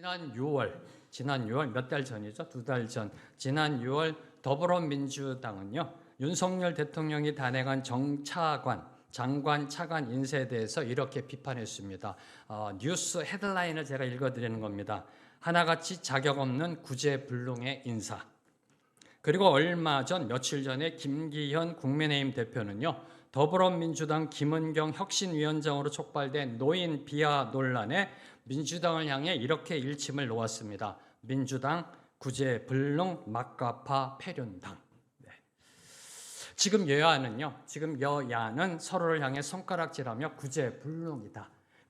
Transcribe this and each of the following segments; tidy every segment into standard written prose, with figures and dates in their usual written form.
지난 6월 몇 달 전이죠. 2달 전. 지난 6월 더불어민주당은요. 윤석열 대통령이 단행한 장관 차관 인사에 대해서 이렇게 비판했습니다. 뉴스 헤드라인을 제가 읽어드리는 겁니다. 하나같이 자격 없는 구제불능의 인사. 그리고 며칠 전에 김기현 국민의힘 대표는요. 더불어민주당 김은경 혁신위원장으로 촉발된 노인 비하 논란에 민주당을 향해 이렇게 일침을 놓았습니다. 민주당 구제불능 막가파 패륜당. 네. 지금 여야는 서로를 향해 손가락질하며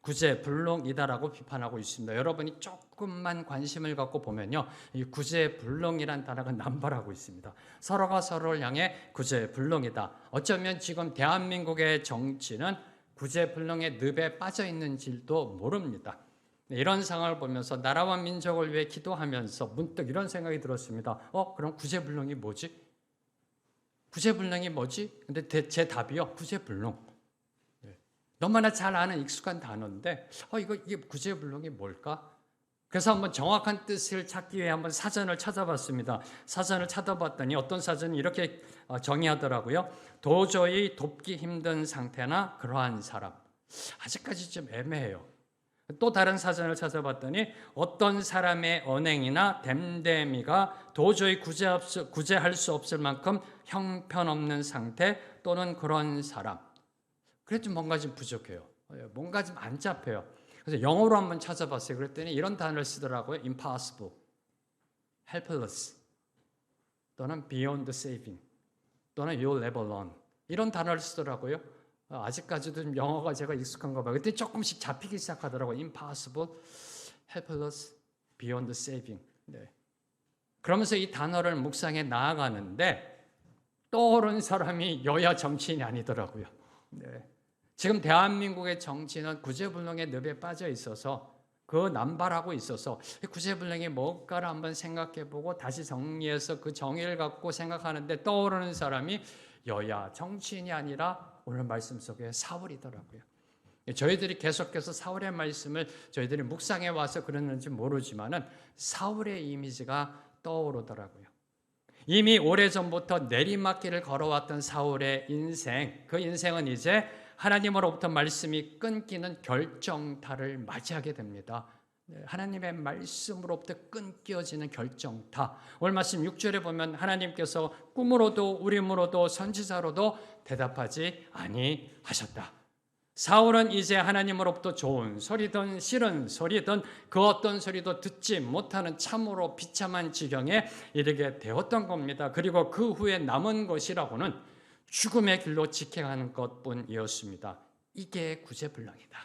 구제불능이다라고 비판하고 있습니다. 여러분이 조금만 관심을 갖고 보면요, 이 구제불능이란 단어가 남발하고 있습니다. 서로가 서로를 향해 구제불능이다. 어쩌면 지금 대한민국의 정치는 구제불능의 늪에 빠져 있는지도 모릅니다. 이런 상황을 보면서 나라와 민족을 위해 기도하면서 문득 이런 생각이 들었습니다. 그럼 구제불능이 뭐지? 근데 제 답이요, 구제불능. 너무나 잘 아는 익숙한 단어인데 이게 구제불능이 뭘까? 그래서 한번 정확한 뜻을 찾기 위해 한번 사전을 찾아봤습니다. 사전을 찾아봤더니 어떤 사전이 이렇게 정의하더라고요. 도저히 돕기 힘든 상태나 그러한 사람. 아직까지 좀 애매해요. 또 다른 사전을 찾아봤더니 어떤 사람의 언행이나 됨됨이가 도저히 구제할 수 없을 만큼 형편없는 상태 또는 그런 사람. 그래도 뭔가 좀 부족해요. 뭔가 좀 안 잡혀요. 그래서 영어로 한번 찾아봤어요. 그랬더니 이런 단어를 쓰더라고요. impossible, helpless, 또는 beyond saving, 또는 you'll never learn. 이런 단어를 쓰더라고요. 아직까지도 좀 영어가 제가 익숙한가 봐요. 그때 조금씩 잡히기 시작하더라고요. impossible, helpless, beyond saving. 네. 그러면서 이 단어를 묵상해 나아가는데 떠오른 사람이 여야 정치인이 아니더라고요. 네. 지금 대한민국의 정치는 구제불능의 늪에 빠져 있어서 그 남발하고 있어서 구제불능이 뭘까를 한번 생각해보고 다시 정리해서 그 정의를 갖고 생각하는데 떠오르는 사람이 여야 정치인이 아니라 오늘 말씀 속에 사울이더라고요. 저희들이 계속해서 사울의 말씀을 저희들이 묵상해 와서 그랬는지 모르지만은 사울의 이미지가 떠오르더라고요. 이미 오래전부터 내리막길을 걸어왔던 사울의 인생, 그 인생은 이제 하나님으로부터 말씀이 끊기는 결정타를 맞이하게 됩니다. 하나님의 말씀으로부터 끊겨지는 결정타. 오늘 말씀 6절에 보면 하나님께서 꿈으로도 우림으로도 선지자로도 대답하지 아니하셨다. 사울은 이제 하나님으로부터 좋은 소리든 싫은 소리든 그 어떤 소리도 듣지 못하는 참으로 비참한 지경에 이르게 되었던 겁니다. 그리고 그 후에 남은 것이라고는 죽음의 길로 직행하는 것뿐이었습니다. 이게 구제불능이다.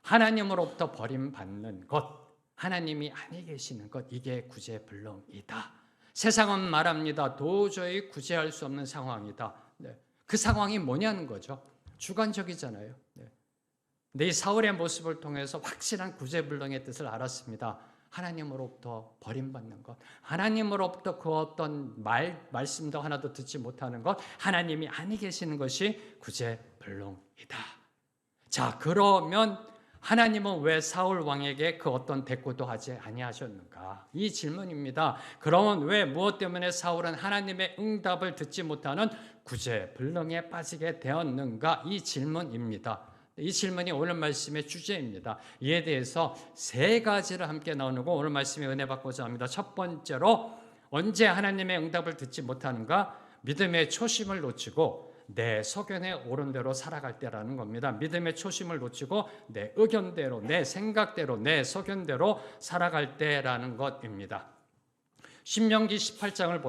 하나님으로부터 버림받는 것, 하나님이 아니 계시는 것, 이게 구제불능이다. 세상은 말합니다. 도저히 구제할 수 없는 상황이다. 네. 그 상황이 뭐냐는 거죠. 주관적이잖아요. 네. 근데 이 사울의 모습을 통해서 확실한 구제불능의 뜻을 알았습니다. 하나님으로부터 버림받는 것, 하나님으로부터 그 어떤 말씀도 하나도 듣지 못하는 것, 하나님이 아니 계시는 것이 구제불능이다. 자, 그러면 하나님은 왜 사울 왕에게 그 어떤 대꾸도 하지 아니하셨는가? 이 질문입니다. 그러면 왜 무엇 때문에 사울은 하나님의 응답을 듣지 못하는 구제불능에 빠지게 되었는가? 이 질문입니다. 이 질문이 오늘 말씀의 주제입니다. 이에 대해서 세 가지를 함께 나누고 오늘 말씀에 은혜 받고자 합니다. 첫 번째로 언제 하나님의 응답을 듣지 못하는가? 믿음의 초심을 놓치고 내 소견에 옳은 대로 살아갈 때라는 겁니다. 믿음의 초심을 놓치고 내 의견대로, 내 생각대로, 내 소견대로 살아갈 때라는 것입니다. 신명기 18장을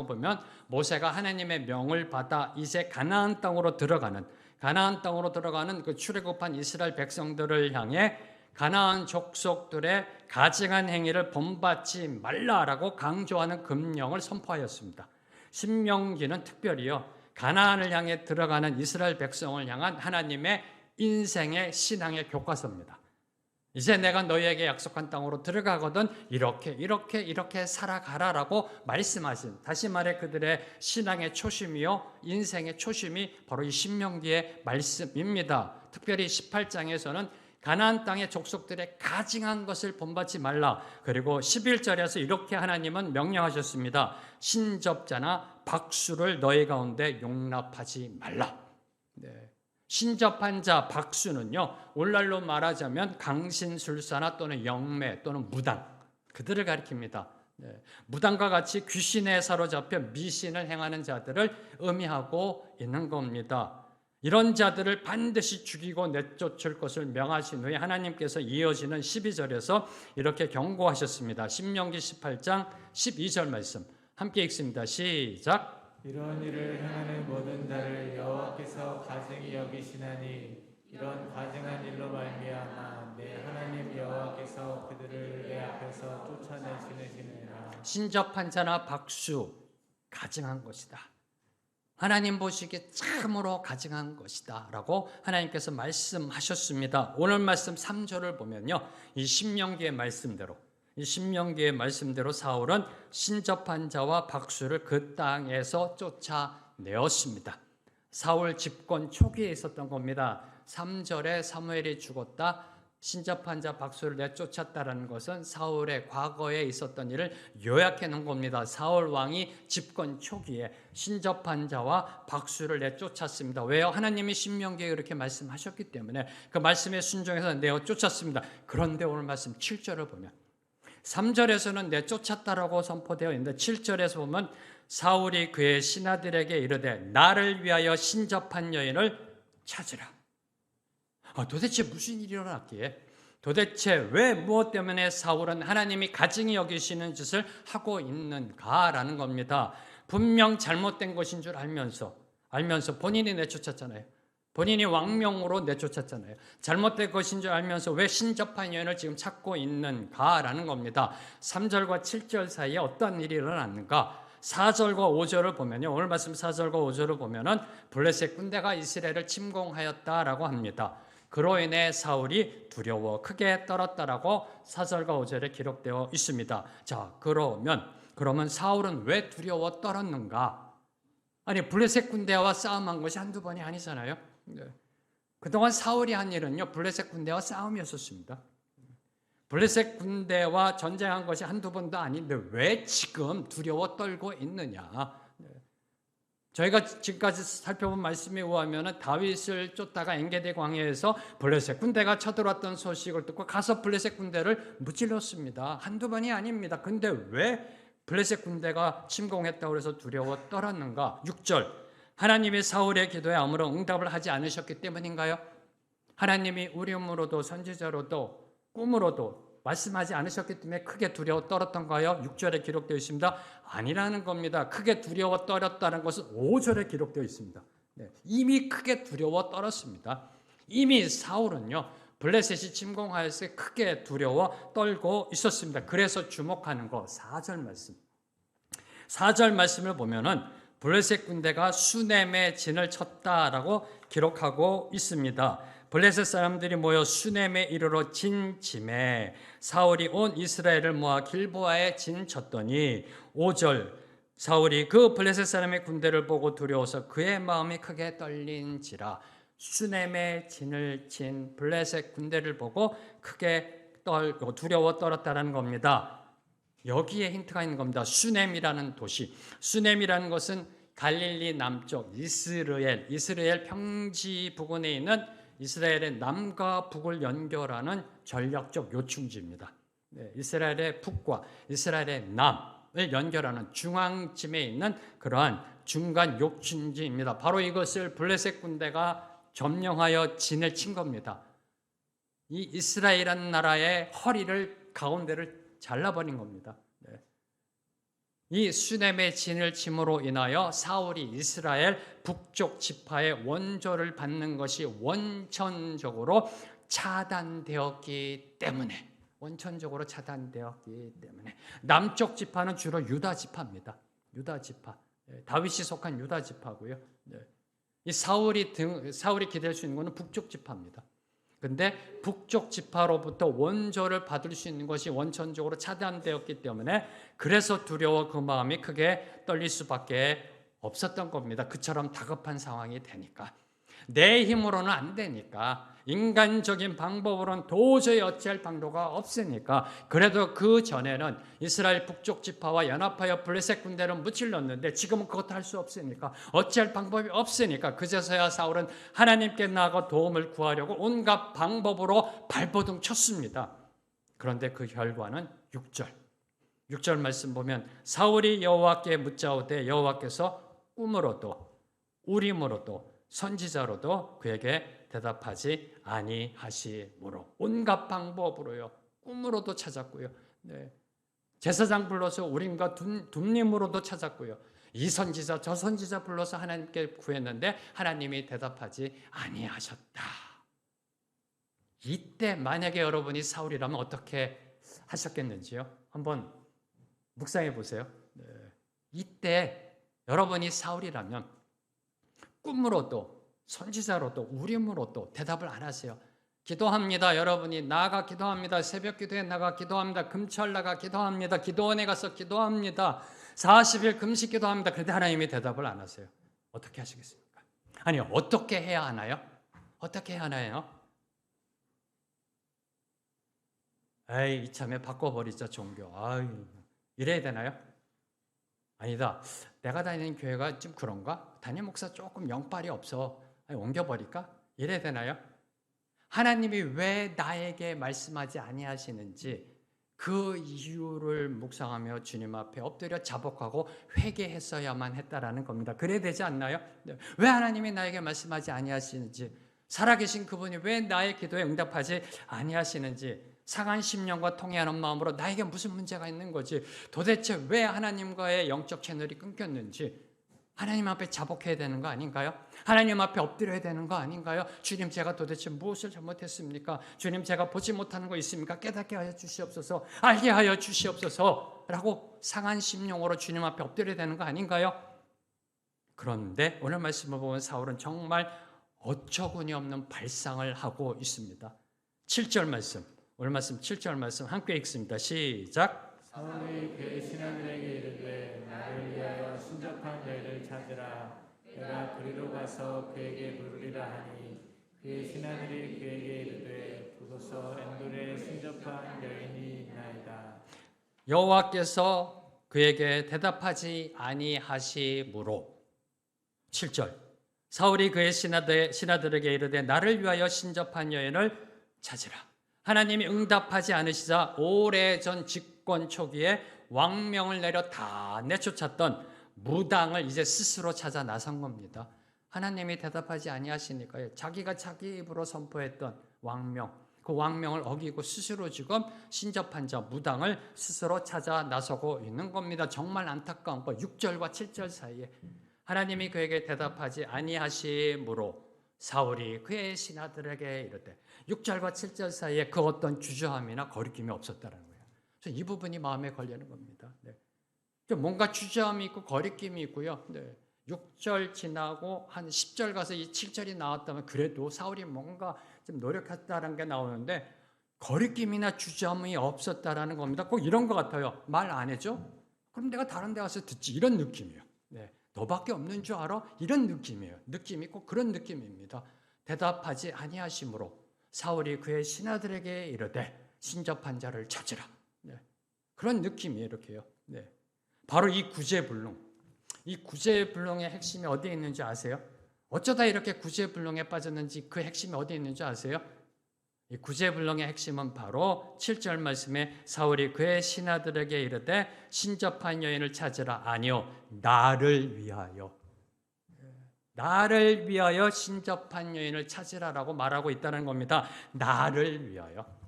보면 모세가 하나님의 명을 받아 이제 가나안 땅으로 들어가는 그 출애굽한 이스라엘 백성들을 향해 가나안 족속들의 가증한 행위를 본받지 말라라고 강조하는 금령을 선포하였습니다. 신명기는 특별히요, 가나안을 향해 들어가는 이스라엘 백성을 향한 하나님의 인생의 신앙의 교과서입니다. 이제 내가 너희에게 약속한 땅으로 들어가거든 이렇게 살아가라라고 말씀하신, 다시 말해 그들의 신앙의 초심이요 인생의 초심이 바로 이 신명기의 말씀입니다. 특별히 18장에서는 가나안 땅의 족속들의 가증한 것을 본받지 말라. 그리고 11절에서 이렇게 하나님은 명령하셨습니다. 신접자나 박수를 너희 가운데 용납하지 말라. 네. 신접한 자 박수는요, 오늘날로 말하자면 강신술사나 또는 영매 또는 무당, 그들을 가리킵니다. 네. 무당과 같이 귀신에 사로잡혀 미신을 행하는 자들을 의미하고 있는 겁니다. 이런 자들을 반드시 죽이고 내쫓을 것을 명하신 후에 하나님께서 이어지는 12절에서 이렇게 경고하셨습니다. 신명기 18장 12절 말씀 함께 읽습니다. 시작. 이런 일을 행하는 모든 자를 여호와께서 가증히 여기시나니 이런 가증한 일로 말미암아 내 하나님 여호와께서 그들을 내 앞에서 쫓아내시느니라. 신접한 자나 박수, 가증한 것이다. 하나님 보시기에 참으로 가증한 것이다 라고 하나님께서 말씀하셨습니다. 오늘 말씀 3절을 보면요, 이 신명기의 말씀대로 사울은 신접한 자와 박수를 그 땅에서 쫓아내었습니다. 사울 집권 초기에 있었던 겁니다. 3절에 사무엘이 죽었다, 신접한 자 박수를 내쫓았다라는 것은 사울의 과거에 있었던 일을 요약해 놓은 겁니다. 사울 왕이 집권 초기에 신접한 자와 박수를 내쫓았습니다. 왜요? 하나님이 신명기에 그렇게 말씀하셨기 때문에 그 말씀에 순종해서 내쫓았습니다. 그런데 오늘 말씀 7절을 보면 3절에서는 내쫓았다라고 선포되어 있는데 7절에서 보면 사울이 그의 신하들에게 이르되 나를 위하여 신접한 여인을 찾으라. 도대체 무슨 일이 일어났기에, 도대체 왜 무엇 때문에 사울은 하나님이 가증히 여기시는 짓을 하고 있는가라는 겁니다. 분명 잘못된 것인 줄 알면서 본인이 내쫓았잖아요. 본인이 왕명으로 내쫓았잖아요. 잘못된 것인 줄 알면서 왜 신접한 여인을 지금 찾고 있는가라는 겁니다. 3절과 7절 사이에 어떤 일이 일어났는가? 4절과 5절을 보면요, 오늘 말씀 4절과 5절을 보면은 블레셋 군대가 이스라엘을 침공하였다라고 합니다. 그로 인해 사울이 두려워 크게 떨었다라고 4절과 5절에 기록되어 있습니다. 자, 그러면 사울은 왜 두려워 떨었는가? 아니, 블레셋 군대와 싸움한 것이 한두 번이 아니잖아요. 네. 그동안 사울이 한 일은요, 블레셋 군대와 싸움이었었습니다. 블레셋 군대와 전쟁한 것이 한두 번도 아닌데 왜 지금 두려워 떨고 있느냐? 저희가 지금까지 살펴본 말씀에 의하면 다윗을 쫓다가 엔게디 광야에서 블레셋 군대가 쳐들어왔던 소식을 듣고 가서 블레셋 군대를 무찔렀습니다. 한두 번이 아닙니다. 근데 왜 블레셋 군대가 침공했다고 해서 두려워 떨었는가? 6절, 하나님이 사울의 기도에 아무런 응답을 하지 않으셨기 때문인가요? 하나님이 우림으로도 선지자로도 꿈으로도 말씀하지 않으셨기 때문에 크게 두려워 떨었던가요? 6절에 기록되어 있습니다. 아니라는 겁니다. 크게 두려워 떨었다는 것은 5절에 기록되어 있습니다. 네, 이미 크게 두려워 떨었습니다. 이미 사울은요, 블레셋이 침공하였을 때 크게 두려워 떨고 있었습니다. 그래서 주목하는 거 4절 말씀. 4절 말씀을 보면은 블레셋 군대가 수넴에 진을 쳤다라고 기록하고 있습니다. 블레셋 사람들이 모여 수넴에 이르러 진침에 사울이 온 이스라엘을 모아 길보아에 진쳤더니 5절, 사울이 그 블레셋 사람의 군대를 보고 두려워서 그의 마음이 크게 떨린지라. 수넴에 진을 친 블레셋 군대를 보고 크게 떨고 두려워 떨었다는 겁니다. 여기에 힌트가 있는 겁니다. 수넴이라는 도시, 수넴이라는 것은 갈릴리 남쪽 이스라엘 평지 부근에 있는 이스라엘의 남과 북을 연결하는 전략적 요충지입니다. 네, 이스라엘의 북과 이스라엘의 남을 연결하는 중앙쯤에 있는 그러한 중간 요충지입니다. 바로 이것을 블레셋 군대가 점령하여 진을 친 겁니다. 이 이스라엘이라는 나라의 허리를 가운데를 잘라버린 겁니다. 네. 이 수넴의 진을 침으로 인하여 사울이 이스라엘 북쪽 지파의 원조를 받는 것이 원천적으로 차단되었기 때문에 남쪽 지파는 주로 유다 지파입니다. 유다 지파, 다윗이 속한 유다 지파고요. 이 사울이 기댈 수 있는 것은 북쪽 지파입니다. 근데 북쪽 지파로부터 원조를 받을 수 있는 것이 원천적으로 차단되었기 때문에 그래서 두려워 그 마음이 크게 떨릴 수밖에 없었던 겁니다. 그처럼 다급한 상황이 되니까, 내 힘으로는 안 되니까, 인간적인 방법으로는 도저히 어찌할 방도가 없으니까 그래도 그 전에는 이스라엘 북쪽 지파와 연합하여 블레셋 군대를 무찔렀는데 지금은 그것도 할 수 없으니까 어찌할 방법이 없으니까 그제서야 사울은 하나님께 나아가 도움을 구하려고 온갖 방법으로 발버둥 쳤습니다. 그런데 그 결과는 6절 말씀 보면 사울이 여호와께 묻자오되 여호와께서 꿈으로도 우림으로도 선지자로도 그에게 대답하지 아니하시므로 온갖 방법으로요. 꿈으로도 찾았고요. 네. 제사장 불러서 우림과 둠림으로도 찾았고요. 이 선지자 저 선지자 불러서 하나님께 구했는데 하나님이 대답하지 아니하셨다. 이때 만약에 여러분이 사울이라면 어떻게 하셨겠는지요? 한번 묵상해 보세요. 네. 이때 여러분이 사울이라면 꿈으로도 선지자로도 우림으로도 대답을 안 하세요. 기도합니다. 여러분이 나가 기도합니다. 새벽 기도에 나가 기도합니다. 금철 나가 기도합니다. 기도원에 가서 기도합니다. 40일 금식 기도합니다. 그런데 하나님이 대답을 안 하세요. 어떻게 하시겠습니까? 아니 어떻게 해야 하나요? 어떻게 해야 하나요? 에이 이참에 바꿔버리자 종교. 아유 이래야 되나요? 아니다. 내가 다니는 교회가 좀 그런가? 담임 목사 조금 영빨이 없어. 아니, 옮겨버릴까? 이래야 되나요? 하나님이 왜 나에게 말씀하지 아니하시는지 그 이유를 묵상하며 주님 앞에 엎드려 자복하고 회개했어야만 했다라는 겁니다. 그래야 되지 않나요? 왜 하나님이 나에게 말씀하지 아니하시는지, 살아계신 그분이 왜 나의 기도에 응답하지 아니하시는지, 상한 심령과 통해하는 마음으로 나에게 무슨 문제가 있는 거지, 도대체 왜 하나님과의 영적 채널이 끊겼는지 하나님 앞에 자복해야 되는 거 아닌가요? 하나님 앞에 엎드려야 되는 거 아닌가요? 주님 제가 도대체 무엇을 잘못했습니까? 주님 제가 보지 못하는 거 있습니까? 깨닫게 하여 주시옵소서, 알게 하여 주시옵소서 라고 상한 심령으로 주님 앞에 엎드려야 되는 거 아닌가요? 그런데 오늘 말씀을 보면 사울은 정말 어처구니 없는 발상을 하고 있습니다. 7절 말씀, 오늘 말씀 7절 말씀 함께 읽습니다. 시작. 사울이 그의 신하들에게 이르되 나를 위하여 신접한 여인을 찾으라. 내가 그리로 가서 그에게 물으리라 하니 그의 신하들이 그에게 이르되 보소서 엔돌에 신접한 여인이 있나이다. 여호와께서 그에게 대답하지 아니하시므로. 7절 사울이 그의 신하들에게 이르되 나를 위하여 신접한 여인을 찾으라. 하나님이 응답하지 않으시자 오래전 집권 초기에 왕명을 내려 다 내쫓았던 무당을 이제 스스로 찾아 나선 겁니다. 하나님이 대답하지 아니하시니까 자기가 자기 입으로 선포했던 왕명, 그 왕명을 어기고 스스로 지금 신접한 자 무당을 스스로 찾아 나서고 있는 겁니다. 정말 안타까운 거. 6절과 7절 사이에 하나님이 그에게 대답하지 아니하시므로 사울이 그의 신하들에게 이르되, 6절과 7절 사이에 그 어떤 주저함이나 거리낌이 없었다는 거예요. 그래서 이 부분이 마음에 걸리는 겁니다. 네. 뭔가 주저함이 있고 거리낌이 있고요. 네. 6절 지나고 한 10절 가서 이 7절이 나왔다면 그래도 사울이 뭔가 좀 노력했다는 게 나오는데 거리낌이나 주저함이 없었다라는 겁니다. 꼭 이런 것 같아요. 말 안 해줘? 그럼 내가 다른 데 가서 듣지. 이런 느낌이에요. 네. 너밖에 없는 줄 알아? 이런 느낌이에요. 느낌이 꼭 그런 느낌입니다. 대답하지 아니하심으로 사울이 그의 신하들에게 이르되 신접한 자를 찾으라. 네. 그런 느낌이에요. 이렇게요. 네. 바로 이 구제불능. 이 구제불능의 핵심이 어디에 있는지 아세요? 어쩌다 이렇게 구제불능에 빠졌는지 그 핵심이 어디에 있는지 아세요? 이 구제불능의 핵심은 바로 7절 말씀에 사울이 그의 신하들에게 이르되 신접한 여인을 찾으라. 아니요, 나를 위하여. 나를 위하여 신접한 여인을 찾으라라고 말하고 있다는 겁니다. 나를 위하여.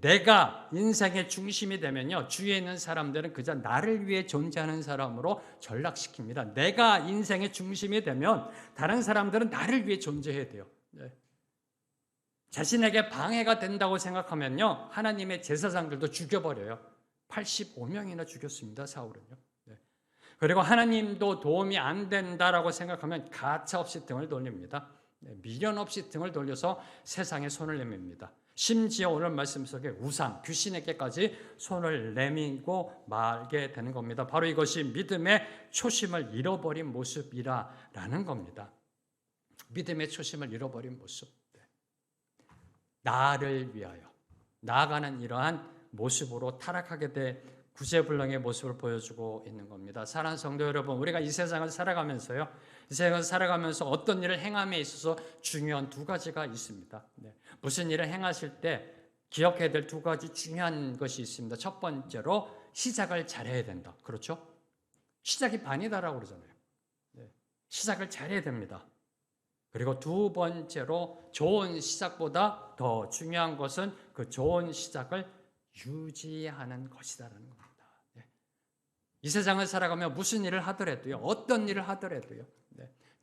내가 인생의 중심이 되면요, 주위에 있는 사람들은 그저 나를 위해 존재하는 사람으로 전락시킵니다. 내가 인생의 중심이 되면 다른 사람들은 나를 위해 존재해야 돼요. 네. 자신에게 방해가 된다고 생각하면요, 하나님의 제사장들도 죽여버려요. 85명이나 죽였습니다, 사울은요. 네. 그리고 하나님도 도움이 안 된다라고 생각하면 가차없이 등을 돌립니다. 네. 미련 없이 등을 돌려서 세상에 손을 내밉니다. 심지어 오늘 말씀 속에 우상, 귀신에게까지 손을 내밀고 말게 되는 겁니다. 바로 이것이 믿음의 초심을 잃어버린 모습이라는 겁니다. 믿음의 초심을 잃어버린 모습. 나를 위하여 나아가는 이러한 모습으로 타락하게 된 구제불능의 모습을 보여주고 있는 겁니다. 사랑하는 성도 여러분, 우리가 이 세상을 살아가면서요, 이 세상을 살아가면서 어떤 일을 행함에 있어서 중요한 두 가지가 있습니다. 무슨 일을 행하실 때 기억해야 될 두 가지 중요한 것이 있습니다. 첫 번째로 시작을 잘해야 된다. 그렇죠? 시작이 반이다라고 그러잖아요. 시작을 잘해야 됩니다. 그리고 두 번째로 좋은 시작보다 더 중요한 것은 그 좋은 시작을 유지하는 것이다라는 겁니다. 이 세상을 살아가며 무슨 일을 하더라도요, 어떤 일을 하더라도요,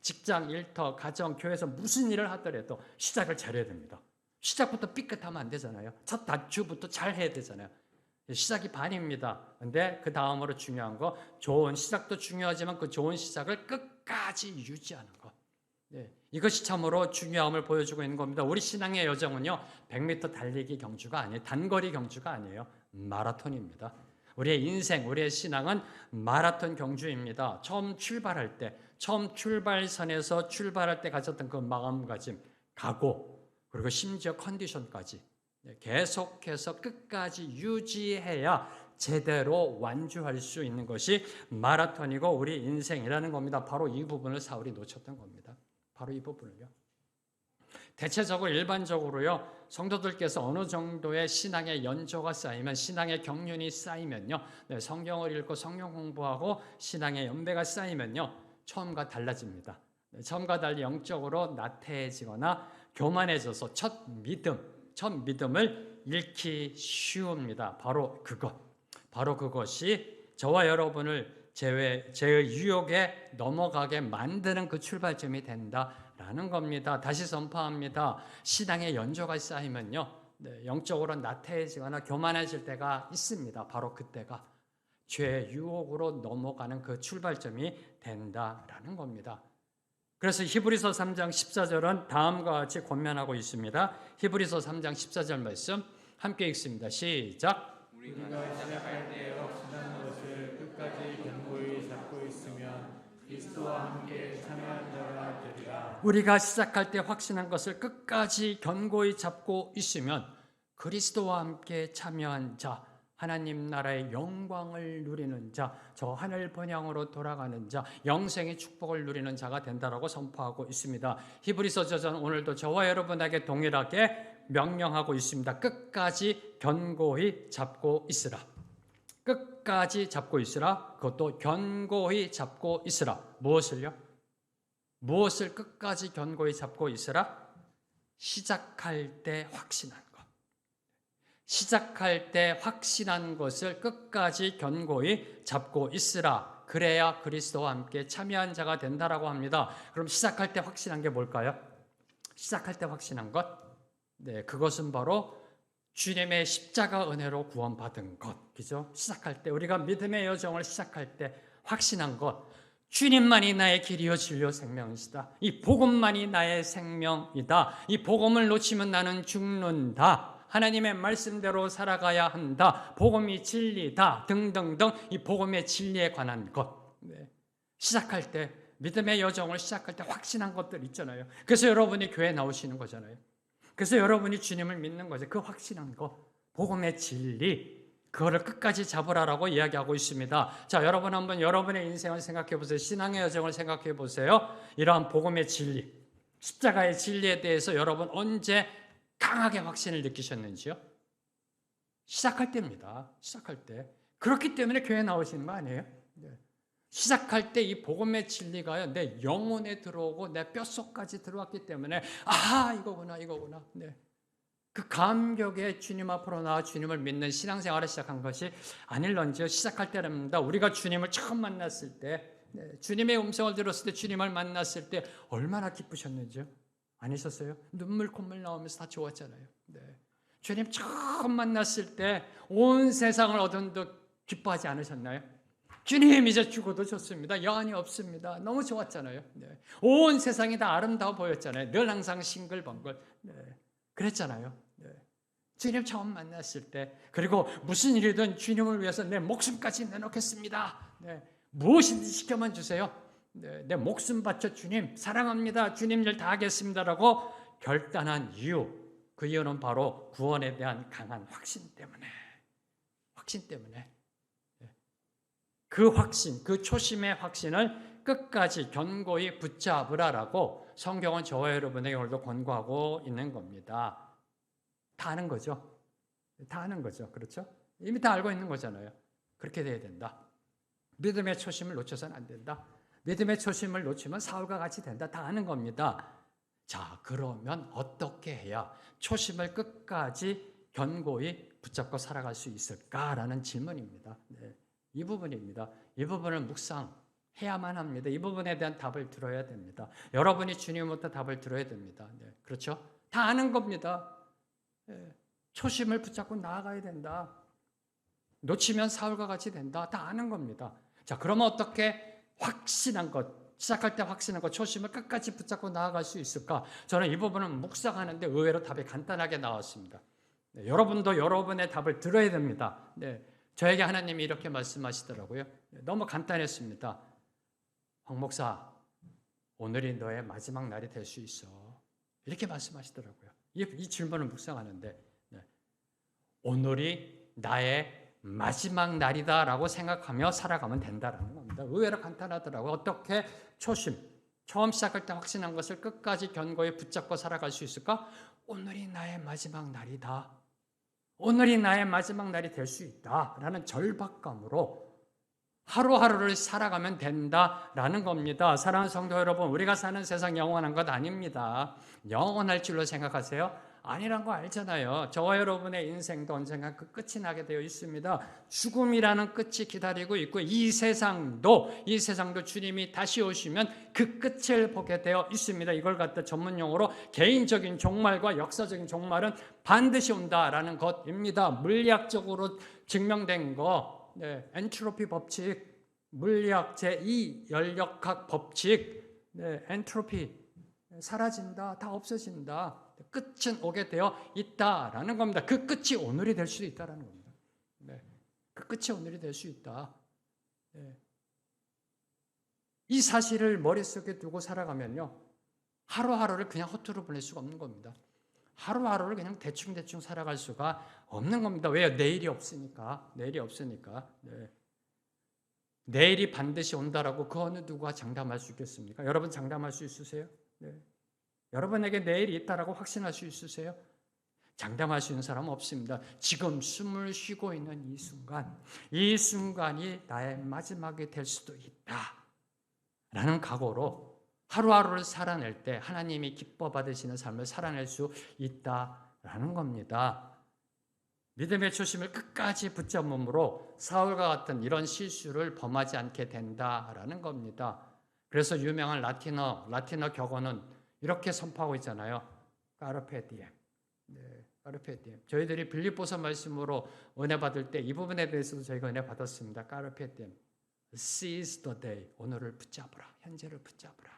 직장, 일터, 가정, 교회에서 무슨 일을 하더라도 시작을 잘해야 됩니다. 시작부터 삐끗하면 안 되잖아요. 첫 단추부터 잘 해야 되잖아요. 시작이 반입니다. 근데 그 다음으로 중요한 거, 좋은 시작도 중요하지만 그 좋은 시작을 끝까지 유지하는 것. 이것이 참으로 중요함을 보여주고 있는 겁니다. 우리 신앙의 여정은요, 100m 달리기 경주가 아니에요. 단거리 경주가 아니에요. 마라톤입니다. 우리의 인생, 우리의 신앙은 마라톤 경주입니다. 처음 출발할 때, 처음 출발선에서 출발할 때 가졌던 그 마음가짐, 각오, 그리고 심지어 컨디션까지 계속해서 끝까지 유지해야 제대로 완주할 수 있는 것이 마라톤이고 우리 인생이라는 겁니다. 바로 이 부분을 사울이 놓쳤던 겁니다. 바로 이 부분을요. 대체적으로 일반적으로요, 성도들께서 어느 정도의 신앙의 연조가 쌓이면, 신앙의 경륜이 쌓이면요, 성경을 읽고 성경 공부하고 신앙의 연배가 쌓이면요, 처음과 달라집니다. 처음과 달리 영적으로 나태해지거나 교만해져서 첫 믿음을 잃기 쉬웁니다. 바로 그것이 저와 여러분을 죄의 유혹에 넘어가게 만드는 그 출발점이 된다라는 겁니다. 다시 선포합니다. 신앙의 연조가 쌓이면요, 영적으로 나태해지거나 교만해질 때가 있습니다. 바로 그때가 죄의 유혹으로 넘어가는 그 출발점이 된다라는 겁니다. 그래서 히브리서 3장 14절은 다음과 같이 권면하고 있습니다. 히브리서 3장 14절 말씀 함께 읽습니다. 시작. 우리가 시작할 때 확신하는 것을 끝까지 견고히 잡고 있으면 그리스도와 함께 참여한 자가 되리라. 우리가 시작할 때 확신한 것을 끝까지 견고히 잡고 있으면 그리스도와 함께 참여한 자, 하나님 나라의 영광을 누리는 자, 저 하늘 번영으로 돌아가는 자, 영생의 축복을 누리는 자가 된다라고 선포하고 있습니다. 히브리서 저자는 오늘도 저와 여러분에게 동일하게 명령하고 있습니다. 끝까지 견고히 잡고 있으라. 끝까지 잡고 있으라. 그것도 견고히 잡고 있으라. 무엇을요? 무엇을 끝까지 견고히 잡고 있으라? 시작할 때 확신한 것. 시작할 때 확신한 것을 끝까지 견고히 잡고 있으라. 그래야 그리스도와 함께 참여한 자가 된다라고 합니다. 그럼 시작할 때 확신한 게 뭘까요? 시작할 때 확신한 것? 그것은 바로 주님의 십자가 은혜로 구원받은 것. 그죠? 시작할 때, 우리가 믿음의 여정을 시작할 때 확신한 것. 주님만이 나의 길이요 진리요 생명이시다. 이 복음만이 나의 생명이다. 이 복음을 놓치면 나는 죽는다. 하나님의 말씀대로 살아가야 한다. 복음이 진리다. 등등등 이 복음의 진리에 관한 것. 시작할 때, 믿음의 여정을 시작할 때 확신한 것들 있잖아요. 그래서 여러분이 교회 나오시는 거잖아요. 그래서 여러분이 주님을 믿는 거죠. 그 확신한 것, 복음의 진리, 그거를 끝까지 잡으라라고 이야기하고 있습니다. 자, 여러분 한번 여러분의 인생을 생각해 보세요. 신앙의 여정을 생각해 보세요. 이러한 복음의 진리, 십자가의 진리에 대해서 여러분 언제 강하게 확신을 느끼셨는지요? 시작할 때입니다. 시작할 때. 그렇기 때문에 교회 나오시는 거 아니에요? 시작할 때 이 복음의 진리가요, 내 영혼에 들어오고 내 뼛속까지 들어왔기 때문에 이거구나. 그 감격에 주님 앞으로 나와 주님을 믿는 신앙생활을 시작한 것이 아닐런지요. 시작할 때랍니다. 우리가 주님을 처음 만났을 때, 주님의 음성을 들었을 때, 주님을 만났을 때 얼마나 기쁘셨는지요? 아니셨어요? 눈물 콧물 나오면서 다 좋았잖아요. 주님 처음 만났을 때 온 세상을 얻은 듯 기뻐하지 않으셨나요? 주님 이제 죽어도 좋습니다. 여한이 없습니다. 너무 좋았잖아요. 온 세상이 다 아름다워 보였잖아요. 늘 항상 싱글벙글. 그랬잖아요. 주님 처음 만났을 때, 그리고 무슨 일이든 주님을 위해서 내 목숨까지 내놓겠습니다. 무엇이든지 시켜만 주세요. 내 목숨 바쳐 주님 사랑합니다. 주님 일 다 하겠습니다라고 결단한 이유, 그 이유는 바로 구원에 대한 강한 확신 때문에. 그 확신, 그 초심의 확신을 끝까지 견고히 붙잡으라라고 성경은 저와 여러분에게 오늘도 권고하고 있는 겁니다. 다 아는 거죠. 그렇죠? 이미 다 알고 있는 거잖아요. 그렇게 돼야 된다. 믿음의 초심을 놓쳐서는 안 된다. 믿음의 초심을 놓치면 사울과 같이 된다. 다 아는 겁니다. 자, 그러면 어떻게 해야 초심을 끝까지 견고히 붙잡고 살아갈 수 있을까라는 질문입니다. 네, 이 부분입니다. 이 부분을 묵상해야만 합니다. 이 부분에 대한 답을 들어야 됩니다. 여러분이 주님부터 답을 들어야 됩니다. 네, 그렇죠? 다 아는 겁니다. 네, 초심을 붙잡고 나아가야 된다. 놓치면 사울과 같이 된다. 다 아는 겁니다. 자, 그러면 어떻게 확신한 것, 시작할 때 확신한 것, 초심을 끝까지 붙잡고 나아갈 수 있을까? 저는 이 부분을 묵상하는데 의외로 답이 간단하게 나왔습니다. 네, 여러분도 여러분의 답을 들어야 됩니다. 네, 저에게 하나님이 이렇게 말씀하시더라고요. 네, 너무 간단했습니다. 황 목사, 오늘이 너의 마지막 날이 될 수 있어. 이렇게 말씀하시더라고요. 이 질문을 묵상하는데, 네, 오늘이 나의 마지막 날이다라고 생각하며 살아가면 된다라는 겁니다. 의외로 간단하더라고요. 어떻게 처음 시작할 때 확신한 것을 끝까지 견고히 붙잡고 살아갈 수 있을까? 오늘이 나의 마지막 날이다. 오늘이 나의 마지막 날이 될 수 있다라는 절박감으로 하루하루를 살아가면 된다라는 겁니다. 사랑하는 성도 여러분, 우리가 사는 세상 영원한 것 아닙니다. 영원할 줄로 생각하세요? 아니란 거 알잖아요. 저와 여러분의 인생도 언젠가 그 끝이 나게 되어 있습니다. 죽음이라는 끝이 기다리고 있고 이 세상도 주님이 다시 오시면 그 끝을 보게 되어 있습니다. 이걸 갖다 전문 용어로 개인적인 종말과 역사적인 종말은 반드시 온다라는 것입니다. 물리학적으로 증명된 거, 네, 엔트로피 법칙, 물리학 제2 연력학 법칙, 네, 엔트로피 사라진다, 다 없어진다. 끝은 오게 되어 있다라는 겁니다. 그 끝이 오늘이 될 수도 있다라는 겁니다. 네, 그 끝이 오늘이 될 수 있다. 네. 이 사실을 머릿속에 두고 살아가면요, 하루하루를 그냥 허투루 보낼 수가 없는 겁니다. 하루하루를 그냥 대충 살아갈 수가 없는 겁니다. 왜요? 내일이 없으니까. 네. 내일이 반드시 온다라고 그 어느 누가 장담할 수 있겠습니까? 여러분 장담할 수 있으세요? 네. 여러분에게 내일이 있다라고 확신할 수 있으세요? 장담할 수 있는 사람은 없습니다. 지금 숨을 쉬고 있는 이 순간이 나의 마지막이 될 수도 있다라는 각오로 하루하루를 살아낼 때 하나님이 기뻐 받으시는 삶을 살아낼 수 있다라는 겁니다. 믿음의 초심을 끝까지 붙잡음으로 사울과 같은 이런 실수를 범하지 않게 된다라는 겁니다. 그래서 유명한 라틴어 격언은 이렇게 선포하고 있잖아요. 까르페 디엠. 네, 까르페 디엠. 저희들이 빌립보서 말씀으로 은혜 받을 때 이 부분에 대해서도 저희가 은혜 받았습니다. 까르페 디엠. Seize the day. 오늘을 붙잡으라. 현재를 붙잡으라.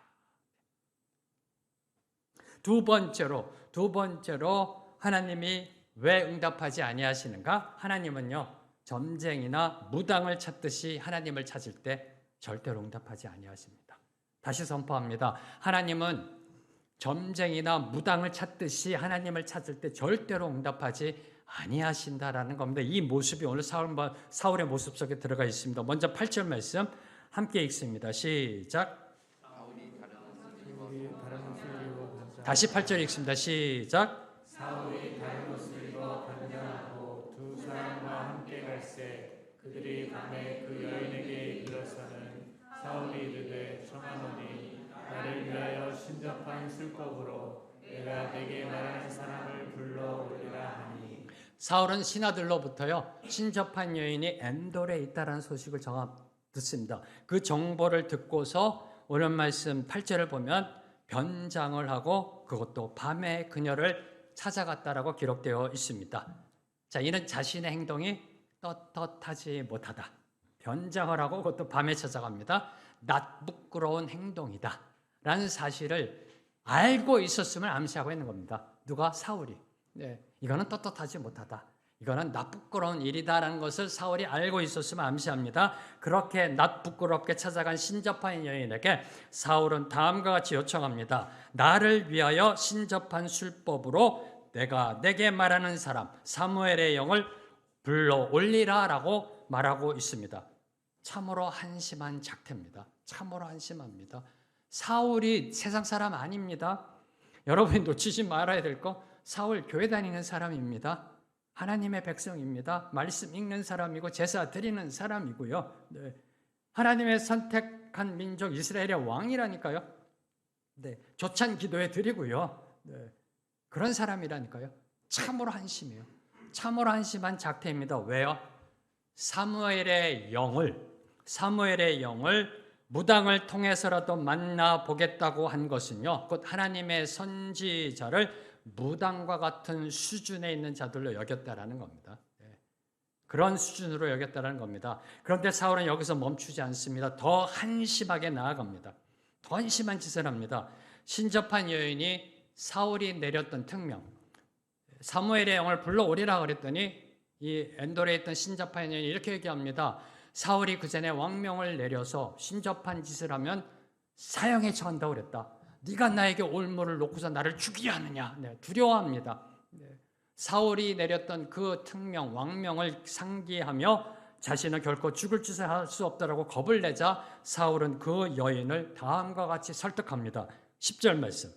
두 번째로 하나님이 왜 응답하지 아니하시는가? 하나님은요, 점쟁이나 무당을 찾듯이 하나님을 찾을 때 절대로 응답하지 아니하십니다. 다시 선포합니다. 하나님은 점쟁이나 무당을 찾듯이 하나님을 찾을 때 절대로 응답하지 아니하신다라는 겁니다. 이 모습이 오늘 사울의 모습 속에 들어가 있습니다. 먼저 8절 말씀 함께 읽습니다. 시작. 다시 8절 읽습니다. 시작. 사울이 다른 옷을 입어 변장하고 두 사람과 함께 갈새 그들이 밤에 그 여인에게 이르러서는 사울이 이르되 청하노니 나를 위하여 신접한 술법으로 내가 내게 말하는 사람을 불러오리라 하니. 사울은 신하들로부터요, 신접한 여인이 엔돌에 있다라는 소식을 듣습니다. 그 정보를 듣고서 오늘 말씀 8절을 보면 변장을 하고 그것도 밤에 그녀를 찾아갔다라고 기록되어 있습니다. 자, 이는 자신의 행동이 떳떳하지 못하다. 변장을 하고 그것도 밤에 찾아갑니다. 낯부끄러운 행동이다 라는 사실을 알고 있었음을 암시하고 있는 겁니다. 누가? 사울이. 네, 이거는 떳떳하지 못하다. 이거는 낯부끄러운 일이다라는 것을 사울이 알고 있었음을 암시합니다. 그렇게 낯부끄럽게 찾아간 신접한 여인에게 사울은 다음과 같이 요청합니다. 나를 위하여 신접한 술법으로 내가 내게 말하는 사람 사무엘의 영을 불러 올리라라고 말하고 있습니다. 참으로 한심한 작태입니다. 참으로 한심합니다. 사울이 세상 사람 아닙니다. 여러분이 놓치지 말아야 될 거, 사울 교회 다니는 사람입니다. 하나님의 백성입니다. 말씀 읽는 사람이고 제사 드리는 사람이고요. 네. 하나님의 선택한 민족 이스라엘의 왕이라니까요. 네. 조찬 기도에 드리고요. 네. 그런 사람이라니까요. 참으로 한심해요. 참으로 한심한 작태입니다. 왜요? 사무엘의 영을 무당을 통해서라도 만나보겠다고 한 것은요, 곧 하나님의 선지자를 무당과 같은 수준에 있는 자들로 여겼다라는 겁니다. 그런 수준으로 여겼다는 겁니다. 그런데 사울은 여기서 멈추지 않습니다. 더 한심하게 나아갑니다. 더 한심한 짓을 합니다. 신접한 여인이 사울이 내렸던 특명, 사무엘의 영을 불러오리라 그랬더니 이 엔돌에 있던 신접한 여인이 이렇게 얘기합니다. 사울이 그 전에 왕명을 내려서 신접한 짓을 하면 사형에 처한다고 그랬다. 네가 나에게 올무를 놓고서 나를 죽이려 하느냐. 네, 두려워합니다. 네. 사울이 내렸던 그 특명, 왕명을 상기하며 자신은 결코 죽을 짓을 할 수 없다라고 겁을 내자 사울은 그 여인을 다음과 같이 설득합니다. 10절 말씀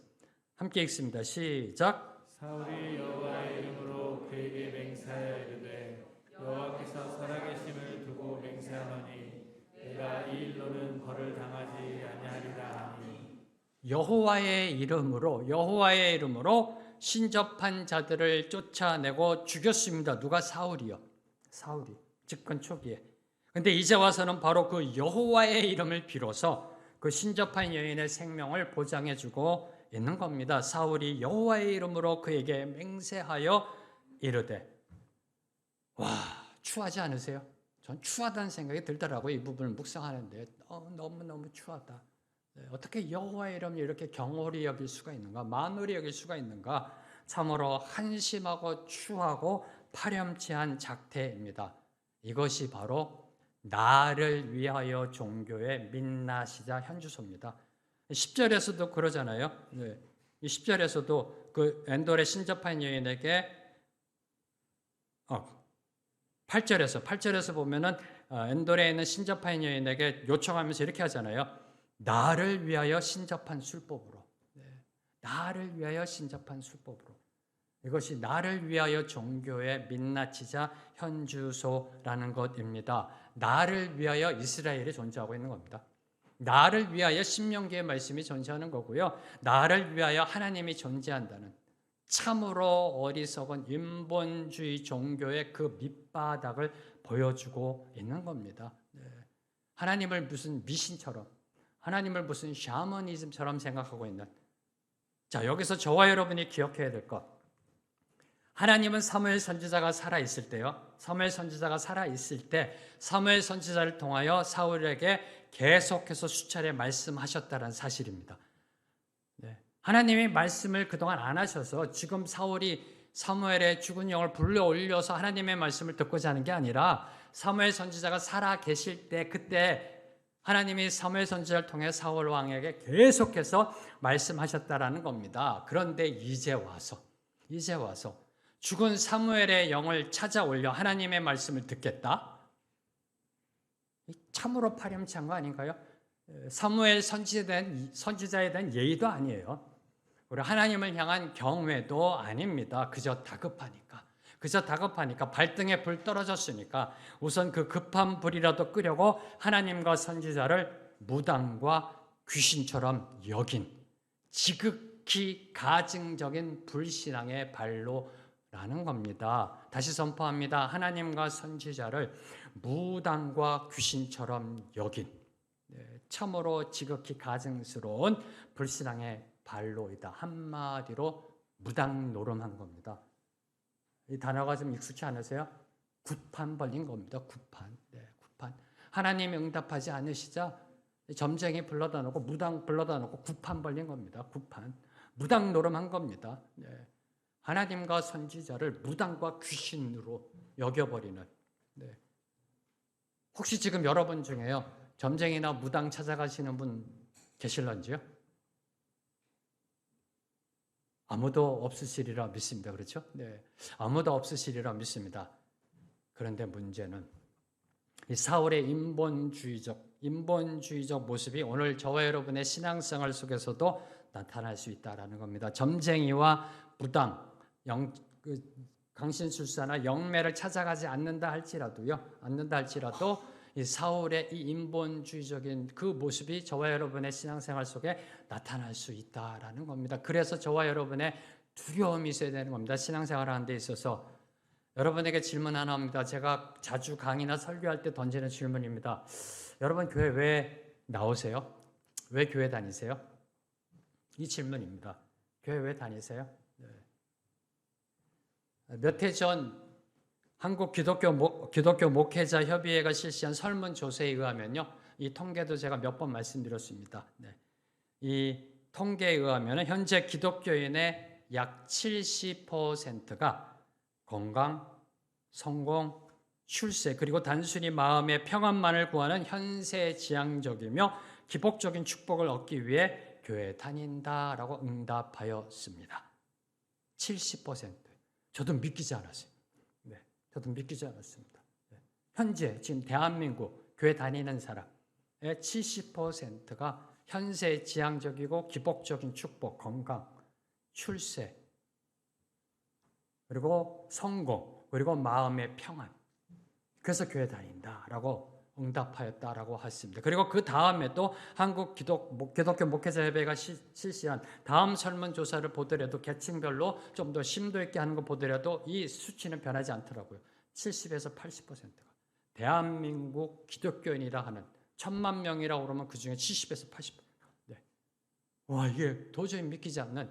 함께 읽습니다. 시작. 사울이 여호와의 이름으로 그에게 맹세하여 이르되 여호와께서 살아계심을 두고 맹세하노니 내가 이 일로는 벌을 당하지 아니하리라 하니 여호와의 이름으로 신접한 자들을 쫓아내고 죽였습니다. 누가? 사울이 집권 초기에. 근데 이제 와서는 바로 그 여호와의 이름을 빌어서 그 신접한 여인의 생명을 보장해주고 있는 겁니다. 사울이 여호와의 이름으로 그에게 맹세하여 이르되, 와, 추하지 않으세요? 전 추하다는 생각이 들더라고요. 이 부분을 묵상하는데 너무너무 추하다. 어떻게 여호와의 이름을 이렇게 경홀히 여길 수가 있는가? 만홀히 여길 수가 있는가? 참으로 한심하고 추하고 파렴치한 작태입니다. 이것이 바로 나를 위하여 종교의 민낯이자 현주소입니다. 10절에서도 그러잖아요. 이 10절에서도 그 엔돌의 신접한 여인에게 8절에서 보면은 엔돌에 있는 신접한 여인에게 요청하면서 이렇게 하잖아요. 나를 위하여 신접한 술법으로. 나를 위하여 신접한 술법으로. 이것이 나를 위하여 종교의 민낯이자 현주소라는 것입니다. 나를 위하여 이스라엘이 존재하고 있는 겁니다. 나를 위하여 신명기의 말씀이 존재하는 거고요. 나를 위하여 하나님이 존재한다는 참으로 어리석은 인본주의 종교의 그 밑바닥을 보여주고 있는 겁니다. 하나님을 무슨 미신처럼, 하나님을 무슨 샤머니즘처럼 생각하고 있는. 자, 여기서 저와 여러분이 기억해야 될 것. 하나님은 사무엘 선지자가 살아있을 때요. 사무엘 선지자가 살아있을 때 사무엘 선지자를 통하여 사울에게 계속해서 수차례 말씀하셨다는 사실입니다. 하나님이 말씀을 그동안 안 하셔서 지금 사울이 사무엘의 죽은 영을 불러 올려서 하나님의 말씀을 듣고자 하는 게 아니라 사무엘 선지자가 살아 계실 때 그때 하나님이 사무엘 선지자를 통해 사울 왕에게 계속해서 말씀하셨다라는 겁니다. 그런데 이제 와서 죽은 사무엘의 영을 찾아 올려 하나님의 말씀을 듣겠다? 참으로 파렴치한 거 아닌가요? 사무엘 선지자에 대한 예의도 아니에요. 우리 하나님을 향한 경외도 아닙니다. 그저 다급하니까 발등에 불 떨어졌으니까 우선 그 급한 불이라도 끄려고 하나님과 선지자를 무당과 귀신처럼 여긴 지극히 가증적인 불신앙의 발로라는 겁니다. 다시 선포합니다. 하나님과 선지자를 무당과 귀신처럼 여긴 참으로 지극히 가증스러운 불신앙의 발로이다. 한마디로 무당 노름한 겁니다. 이 단어가 좀 익숙치 않으세요? 굿판 벌린 겁니다. 굿판. 하나님이 응답하지 않으시자 점쟁이 불러다 놓고 무당 불러다 놓고 굿판 벌린 겁니다. 굿판. 무당 노름한 겁니다. 하나님과 선지자를 무당과 귀신으로 여겨버리는. 혹시 지금 여러분 중에요, 점쟁이나 무당 찾아가시는 분 계실런지요? 아무도 없으시리라 믿습니다. 그렇죠? 네. 아무도 없으시리라 믿습니다. 그런데 문제는 이 사울의 인본주의적 모습이 오늘 저와 여러분의 신앙생활 속에서도 나타날 수 있다라는 겁니다. 점쟁이와 무당, 강신술사나 영매를 찾아가지 않는다 할지라도 이 사울의 이 인본주의적인 그 모습이 저와 여러분의 신앙생활 속에 나타날 수 있다라는 겁니다. 그래서 저와 여러분의 두려움이 있어야 되는 겁니다. 신앙생활을 하는 데 있어서 여러분에게 질문 하나 합니다. 제가 자주 강의나 설교할 때 던지는 질문입니다. 여러분 교회 왜 나오세요? 왜 교회 다니세요? 이 질문입니다. 교회 왜 다니세요? 몇 해 전 한국 기독교 목회자 협의회가 실시한 설문조사에 의하면요, 이 통계도 제가 몇 번 말씀드렸습니다. 이 통계에 의하면 현재 기독교인의 약 70%가 건강, 성공, 출세, 그리고 단순히 마음의 평안만을 구하는 현세지향적이며 기복적인 축복을 얻기 위해 교회에 다닌다라고 응답하였습니다. 70%. 저도 믿기지 않았어요. 저도 믿기지 않았습니다. 현재 지금 대한민국 교회 다니는 사람의 70%가 현세지향적이고 기복적인 축복, 건강, 출세, 그리고 성공, 그리고 마음의 평안. 그래서 교회 다닌다라고 응답하였다라고 했습니다. 그리고 그 다음에 또 한국 기독교 목회자협회가 실시한 다음 설문조사를 보더라도 계층별로 좀 더 심도 있게 하는 거 보더라도 이 수치는 변하지 않더라고요. 70에서 80%가 대한민국 기독교인이라 하는 1,000만 명이라고 그러면 그 중에 70에서 80%. 와, 이게 도저히 믿기지 않는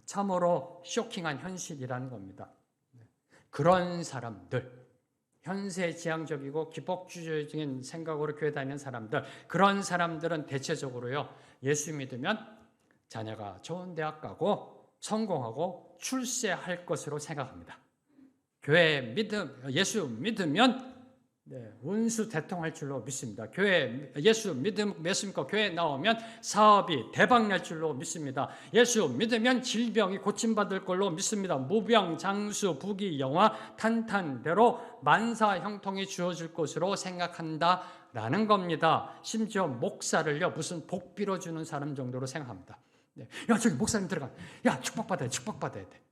참으로 쇼킹한 현실이라는 겁니다. 그런 사람들, 현세지향적이고 기복주의적인 생각으로 교회 다니는 사람들, 그런 사람들은 대체적으로요, 예수 믿으면 자녀가 좋은 대학 가고 성공하고 출세할 것으로 생각합니다. 예수 믿으면 운수 대통할 줄로 믿습니다. 예수 믿습니까? 교회 나오면 사업이 대박 날 줄로 믿습니다. 예수 믿으면 질병이 고침받을 걸로 믿습니다. 무병, 장수, 부귀, 영화, 탄탄대로 만사 형통이 주어질 것으로 생각한다라는 겁니다. 심지어 목사를요, 무슨 복 빌어주는 사람 정도로 생각합니다. 야, 저기 목사님 들어가. 야, 축복받아야 돼.